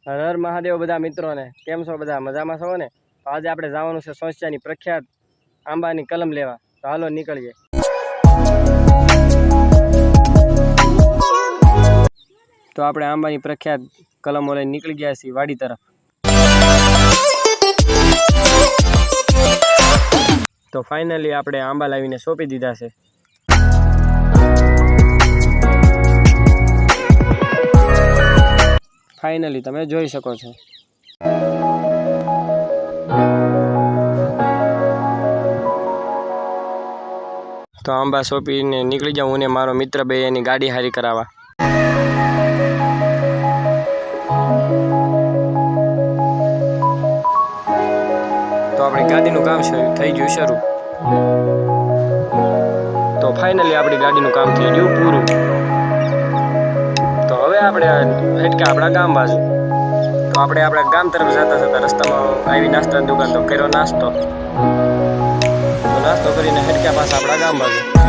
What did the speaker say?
હર હર મહાદેવ બધા મિત્રોને કેમ છો? બધા મજામાં છો ને? તો આજે આપણે જવાનું છે સોંસિયાની પ્રખ્યાત આંબાની કલમ લેવા. તો હાલો નીકળીએ. તો આપણે આંબાની પ્રખ્યાત કલમો લઈને નીકળી ગયા છીએ વાડી તરફ. તો ફાઇનલી આપણે આંબા લાવીને સોંપી દીધા છે. ફાઇનલી તમે જોઈ શકો છો. તો આંબા સોંપીને નીકળી જાઉં ને મારો મિત્ર બે એની ગાડી હારી કરાવવા. તો આપણી ગાડીનું કામ થઈ ગયું શરૂ. તો ફાઇનલી આપણી ગાડીનું કામ થઈ ગયું પૂરું. તો હવે આપણે હેઠકા આપણા ગામ બાજુ. તો આપણે આપણા ગામ તરફ જતા રસ્તામાં આવી નાસ્તાની દુકાન તો કર્યો નાસ્તો. તો નાસ્તો કરીને હેઠકા પાછા આપણા ગામ બાજુ.